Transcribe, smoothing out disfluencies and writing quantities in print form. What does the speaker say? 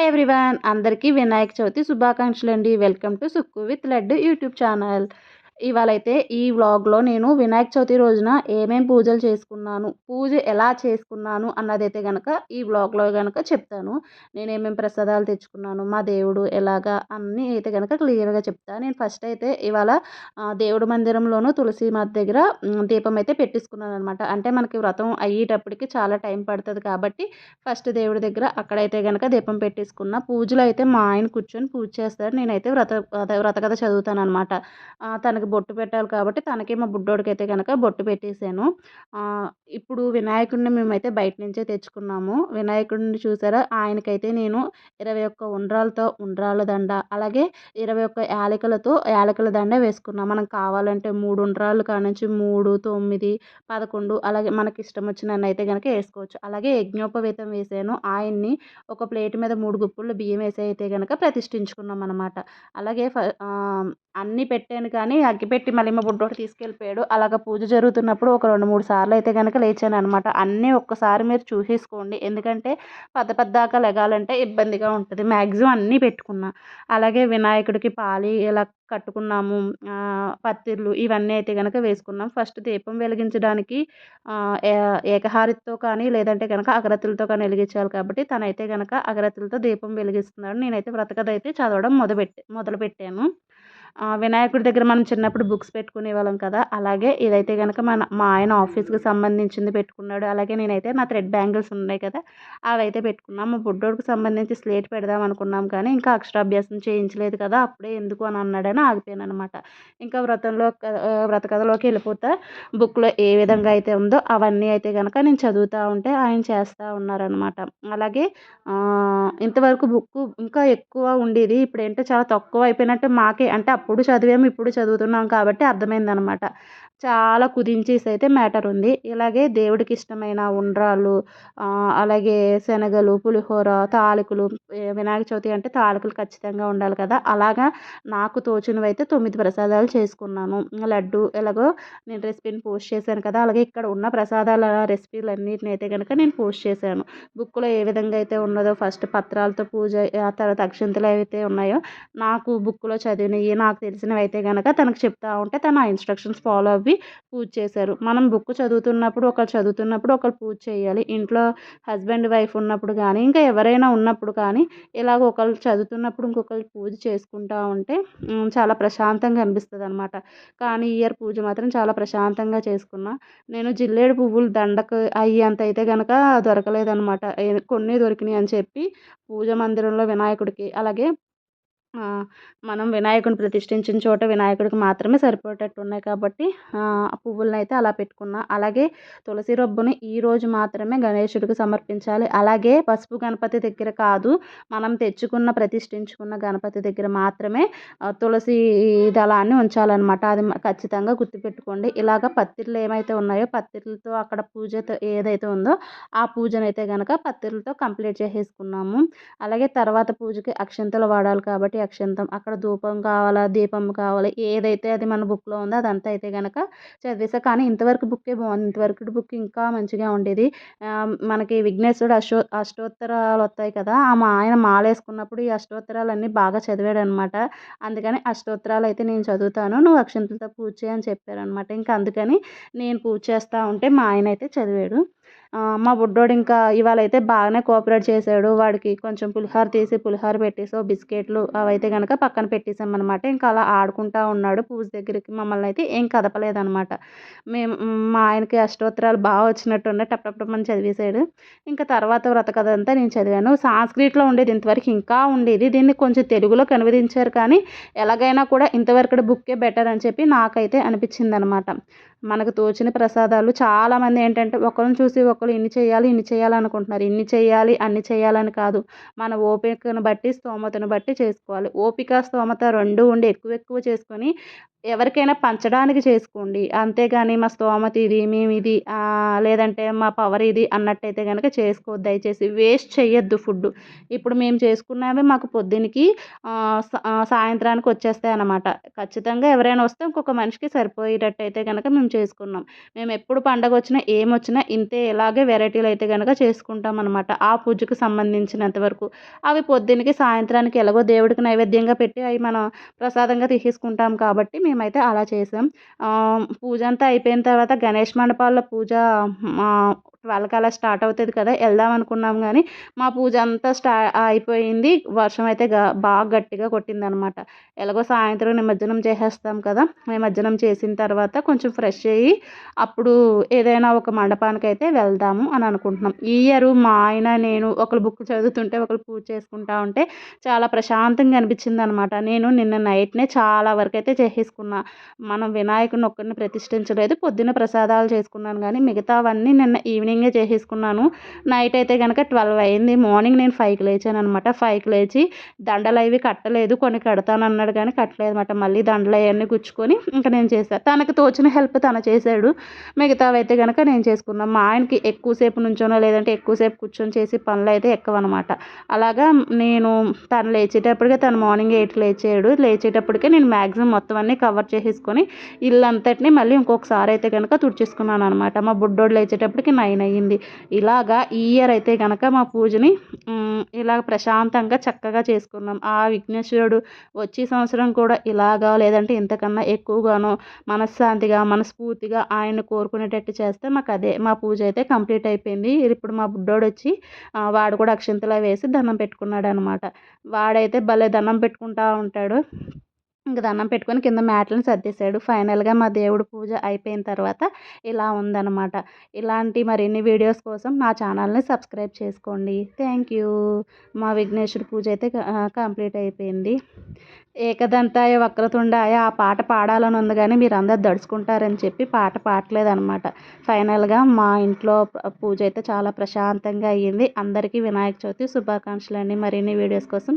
Hi everyone, అందరికీ వినాయక చవితి శుభాకాంక్షలు అండి. Welcome to Sukku with Laddu YouTube channel. ఇవాళైతే ఈ వ్లాగ్లో నేను వినాయక చవితి రోజున ఏమేం పూజలు చేసుకున్నాను, పూజ ఎలా చేసుకున్నాను అన్నదైతే గనక ఈ వ్లాగ్లో గనక చెప్తాను. నేను ఏమేమి ప్రసాదాలు తెచ్చుకున్నాను, మా దేవుడు ఎలాగా అన్నీ అయితే గనక క్లియర్గా చెప్తాను. నేను ఫస్ట్ అయితే ఇవాళ దేవుడి మందిరంలోనూ తులసి మాత దగ్గర దీపం అయితే పెట్టించుకున్నాను అనమాట. అంటే మనకి వ్రతం అయ్యేటప్పటికి చాలా టైం పడుతుంది కాబట్టి ఫస్ట్ దేవుడి దగ్గర అక్కడైతే గనక దీపం పెట్టేసుకున్న. పూజలో అయితే మా ఆయన కూర్చొని పూజ చేస్తాడు. నేనైతే వ్రతకథ చదువుతాను అనమాట. తనకి బొట్టు పెట్టాలి కాబట్టి తనకి మా బుడ్డోడికైతే గనక బొట్టు పెట్టేసాను. ఇప్పుడు వినాయకుడిని మేమైతే బయట నుంచే తెచ్చుకున్నాము. వినాయకుడిని చూసారా, ఆయనకైతే నేను 21 ఉండ్రాలతో ఉండ్రాళ్ళ దండ, అలాగే 21 యాలకులతో యాలకుల దండ వేసుకున్నాం. మనం కావాలంటే 3 ఉండ్రాళ్ళు కానుంచి 3, 9, 11 అలాగే మనకి ఇష్టం వచ్చినన్ని అయితే గనక వేసుకోవచ్చు. అలాగే యజ్ఞోపవీతం వేసాను. ఆయన్ని ఒక ప్లేట్ మీద 3 గుప్పులు బియ్యం వేసి అయితే గనక ప్రతిష్ఠించుకున్నాం అనమాట. అలాగే అన్నీ పెట్టాను కానీ అగ్గిపెట్టి మళ్ళీ మా బుడ్డోడు తీసుకెళ్ళిపోయాడు. అలాగ పూజ జరుగుతున్నప్పుడు ఒక 2, 3 సార్లు అయితే గనక లేచాననమాట. అన్నీ ఒక్కసారి మీరు చూసేసుకోండి. ఎందుకంటే పద్దాక లెగాలంటే ఇబ్బందిగా ఉంటుంది. మ్యాక్సిమం అన్నీ పెట్టుకున్నా. అలాగే వినాయకుడికి పాలి ఇలా కట్టుకున్నాము. పత్తిర్లు ఇవన్నీ అయితే గనక వేసుకున్నాం. ఫస్ట్ దీపం వెలిగించడానికి ఏకహారతితో కానీ లేదంటే కనుక అగరత్తులతో కానీ వెలిగించాలి కాబట్టి తనైతే గనక అగరత్తులతో దీపం వెలిగిస్తున్నాడు. నేనైతే వ్రతకథ అయితే చదవడం మొదలుపెట్టాను. వినాయకుడి దగ్గర మనం చిన్నప్పుడు బుక్స్ పెట్టుకునేవాళ్ళం కదా, అలాగే ఇదైతే గనక మా ఆయన ఆఫీస్కి సంబంధించింది పెట్టుకున్నాడు. అలాగే నేనైతే నా థ్రెడ్ బ్యాంగిల్స్ ఉన్నాయి కదా, అవైతే పెట్టుకున్నాం. మా బుడ్డోడికి సంబంధించి స్లేట్ పెడదాం అనుకున్నాం కానీ ఇంకా అక్షరాభ్యాసం చేయించలేదు కదా, అప్పుడే ఎందుకు అని అన్నాడని ఆగిపోయాను అనమాట. ఇంకా వ్రతకథలోకి వెళ్ళిపోతా బుక్లో ఏ విధంగా అయితే ఉందో అవన్నీ అయితే కనుక నేను చదువుతూ ఉంటే ఆయన చేస్తూ ఉన్నారనమాట. అలాగే ఇంతవరకు బుక్ ఇంకా ఎక్కువ ఉండేది, ఇప్పుడు ఏంటో చాలా తక్కువ అయిపోయినట్టు మాకే, అంటే అప్పుడు చదివాము ఇప్పుడు చదువుతున్నాం కాబట్టి అర్థమైందనమాట. చాలా కుదించేసి అయితే మ్యాటర్ ఉంది. ఇలాగే దేవుడికి ఇష్టమైన ఉండ్రాళ్ళు, అలాగే శనగలు, పులిహోర, తాలికలు, వినాయక చవితి అంటే తాలికలు ఖచ్చితంగా ఉండాలి కదా, అలాగా నాకు తోచినవి అయితే 9 ప్రసాదాలు చేసుకున్నాను. లడ్డు ఎలాగో నేను రెసిపీని పోస్ట్ చేశాను కదా, అలాగే ఇక్కడ ఉన్న ప్రసాదాల రెసిపీలన్నిటిని అయితే కనుక నేను పోస్ట్ చేశాను. బుక్లో ఏ విధంగా అయితే ఉన్నదో ఫస్ట్ పత్రాలతో పూజ, ఆ తర్వాత అక్షింతలు ఏవైతే ఉన్నాయో నాకు బుక్లో చదివినవి నాకు తెలిసినవి అయితే కనుక తనకు చెప్తా ఉంటే తను ఆ ఇన్స్ట్రక్షన్స్ ఫాలో అవ్వి పూజ చేశారు. మనం బుక్ చదువుతున్నప్పుడు ఒకరు పూజ చేయాలి. ఇంట్లో హస్బెండ్ వైఫ్ ఉన్నప్పుడు కానీ ఇంకా ఎవరైనా ఉన్నప్పుడు కానీ ఇలాగ ఒకళ్ళు చదువుతున్నప్పుడు ఇంకొకరు పూజ చేసుకుంటూ ఉంటే చాలా ప్రశాంతంగా అనిపిస్తుంది అనమాట. కానీ ఈ ఇయర్ పూజ మాత్రం చాలా ప్రశాంతంగా చేసుకున్నా. నేను జిల్లేడు పువ్వులు దండకు అయ్యేంత అయితే కనుక దొరకలేదనమాట. కొన్ని దొరికినాయి అని చెప్పి పూజ మందిరంలో వినాయకుడికి, అలాగే మనం వినాయకుడిని ప్రతిష్ఠించిన చోట వినాయకుడికి మాత్రమే సరిపోయేటట్టు ఉన్నాయి కాబట్టి ఆ పువ్వులను అయితే అలా పెట్టుకున్నా. అలాగే తులసి రొబ్బుని ఈరోజు మాత్రమే గణేశుడికి సమర్పించాలి. అలాగే పసుపు గణపతి దగ్గర కాదు, మనం ప్రతిష్ఠించుకున్న గణపతి దగ్గర మాత్రమే తులసి దళాన్ని ఉంచాలన్నమాట. అది ఖచ్చితంగా గుర్తుపెట్టుకోండి. ఇలాగ పత్తిర్లు ఏమైతే ఉన్నాయో పత్తిర్లతో అక్కడ పూజతో ఏదైతే ఉందో ఆ పూజనైతే కనుక పత్తిర్లతో కంప్లీట్ చేసేసుకున్నాము. అలాగే తర్వాత పూజకి అక్షంతలు వాడాలి కాబట్టి అక్షంతం, అక్కడ ధూపం కావాలా, దీపం కావాలి, ఏదైతే అది మన బుక్లో ఉందో అదంతా అయితే కనుక చదివేసా. కానీ ఇంతవరకు బుక్కే బాగుంది. ఇంతవరకు బుక్ ఇంకా మంచిగా ఉండేది. మనకి విఘ్నేశ్వరుడు అష్టోత్తరాలు వస్తాయి కదా, మా ఆయన మాలేసుకున్నప్పుడు ఈ అష్టోత్తరాలన్నీ బాగా చదివాడు అనమాట. అందుకని అష్టోత్తరాలు అయితే నేను చదువుతాను, నువ్వు అక్షంతలతో పూజ చేయని చెప్పారనమాట. ఇంకా అందుకని నేను పూజ చేస్తూ ఉంటే మా ఆయన అయితే చదివాడు. మా బుడ్డోడు ఇంకా ఇవాళ అయితే బాగానే కోఆపరేట్ చేశాడు. వాడికి కొంచెం పులిహోర తీసి పులిహోర పెట్టేసి బిస్కెట్లు అవైతే కనుక పక్కన పెట్టేసామన్నమాట. ఇంకా అలా ఆడుకుంటూ ఉన్నాడు. పూజ దగ్గరికి మమ్మల్ని అయితే ఏం కదపలేదన్నమాట. మా ఆయనకి అష్టోత్తరాలు బాగా వచ్చినట్టున్నాయి, టప్పని చదివేశాడు. ఇంకా తర్వాత వ్రతకథ అంతా నేను చదివాను. సాంస్క్రిట్లో ఉండేది ఇంతవరకు, ఇంకా ఉండేది, దీన్ని కొంచెం తెలుగులోకి అనువదించారు కానీ ఎలాగైనా కూడా ఇంతవరకు బుక్కే బెటర్ అని చెప్పి నాకైతే అనిపించింది అనమాట. మనకు తోచిన ప్రసాదాలు చాలామంది ఏంటంటే ఒకరిని చూసి ఒకరు ఇన్ని చేయాలి అనుకుంటున్నారు. ఇన్ని చేయాలి అన్ని చేయాలని కాదు, మన ఓపికను బట్టి స్తోమతను బట్టి చేసుకోవాలి. ఓపిక స్తోమత రెండు ఉండి ఎక్కువ చేసుకొని ఎవరికైనా పంచడానికి చేసుకోండి. అంతేగాని మా స్తోమత ఇది, మేమిది లేదంటే మా పవర్ ఇది అన్నట్టయితే గనక చేసుకోవద్దు దయచేసి. వేస్ట్ చెయ్యొద్దు ఫుడ్డు. ఇప్పుడు మేము చేసుకున్నవి మాకు పొద్దునకి సాయంత్రానికి వచ్చేస్తాయన్నమాట. ఖచ్చితంగా ఎవరైనా వస్తే ఇంకొక మనిషికి సరిపోయేటట్టయితే గనక మేము చేసుకున్నాం. మేమెప్పుడు పండగొచ్చినా, ఏమొచ్చినా ఇంతే ఇలాగే వెరైటీలయితే గనక చేసుకుంటామనమాట. ఆ పూజకి సంబంధించినంత వరకు. అవి పొద్దునకి, సాయంత్రానికి ఎలాగో దేవుడికి నైవేద్యంగా పెట్టి అవి మనం ప్రసాదంగా తీసేసుకుంటాం కాబట్టి మేమైతే అలా చేసాం. పూజంతా అయిపోయిన తర్వాత గణేష్ మండపాల్లో పూజ 12కి అలా స్టార్ట్ అవుతది కదా! ఎళ్దాం అనుకున్నాం గానీ, మా పూజ అంతా అయిపోయింది. వర్షం అయితే బాగా గట్టిగా కొట్టిందనమాట. ఎలాగో సాయంత్రం నిమజ్జనం చేసేస్తాం కదా! నిమజ్జనం చేసిన తర్వాత కొంచెం ఫ్రెష్ అయ్యి, అప్పుడు ఏదైనా ఒక మండపానికైతే వెళ్దాము అని అనుకుంటున్నాం. ఈ ఇయరు మా ఆయన, నేను ఒకళ్ళు బుక్ చదువుతుంటే, ఒకళ్ళు పూజ చేసుకుంటా ఉంటే చాలా ప్రశాంతంగా అనిపించిందనమాట. నేను నిన్న నైట్‌నే చాలా వరకైతే చేసేసుకున్నా. మనం వినాయకుడిని ఒక్కడిని ప్రతిష్ఠించలేదు. పొద్దున్న ప్రసాదాలు చేసుకున్నాను గానీ, మిగతావన్నీ నిన్న ఈవినింగే చేసేసుకున్నాను. నైట్ అయితే గనక 12 అయింది. మార్నింగ్ నేను 5కి లేచాననమాట. 5కి లేచి దండలవి కట్టలేదు. కొన్ని కడతానన్నాడు కానీ కట్టలేదనమాట. మళ్ళీ దండలయన్నీ గుచ్చుకొని ఇంక నేను చేశా. తనకు తోచిన హెల్ప్ తను చేశాడు. మిగతావైతే గనక నేను చేసుకున్నా. మా ఆయనకి ఎక్కువసేపు నుంచోనో లేదంటే ఎక్కువసేపు కూర్చొని చేసే పనులైతే ఎక్కువనమాట. అలాగా నేను తను లేచేటప్పటికే తను మార్నింగ్ 8కి లేచాడు. లేచేటప్పటికే నేను మ్యాక్సిమం మొత్తం అన్నీ కవర్ చేసేసుకొని ఇల్లంతటిని మళ్ళీ ఇంకొకసారి అయితే గనక తుడిచేసుకున్నాననమాట. మా బుడ్డోడు లేచేటప్పటికి 9 అయ్యింది. ఇలాగా ఈ ఇయర్ అయితే గనక మా పూజని ఇలా ప్రశాంతంగా చక్కగా చేసుకున్నాం. ఆ విఘ్నేశ్వరుడు వచ్చే సంవత్సరం కూడా ఇలాగా లేదంటే ఇంతకన్నా ఎక్కువగానో మనశ్శాంతిగా, మనస్ఫూర్తిగా ఆయన్ని కోరుకునేటట్టు చేస్తే మాకదే మా పూజ అయితే కంప్లీట్ అయిపోయింది. ఇప్పుడు మా బుడ్డోడొచ్చి వాడు కూడా అక్షింతలవి వేసి దండం పెట్టుకున్నాడనమాట. వాడైతే భలే దండం పెట్టుకుంటా ఉంటాడు. ఇంక దండం పెట్టుకొని కింద మ్యాట్‌లని సర్దేశాడు. ఫైనల్‌గా మా దేవుడి పూజ అయిపోయిన తర్వాత ఇలా ఉందనమాట. ఇలాంటి మరిన్ని వీడియోస్ కోసం నా ఛానల్‌ని సబ్స్క్రైబ్ చేసుకోండి. Thank you. మా విఘ్నేశ్వరుడి పూజ అయితే కంప్లీట్ అయిపోయింది. ఏకదంతాయ వక్రతుండాయ ఆ పాట పాడాలని ఉంది గానీ మీరందరూ దడుచుకుంటారని చెప్పి పాట పాడలేదనమాట. ఫైనల్‌గా మా ఇంట్లో పూజ అయితే చాలా ప్రశాంతంగా అయ్యింది. అందరికీ వినాయక చవితి శుభాకాంక్షలండి. మరిన్ని వీడియోస్ కోసం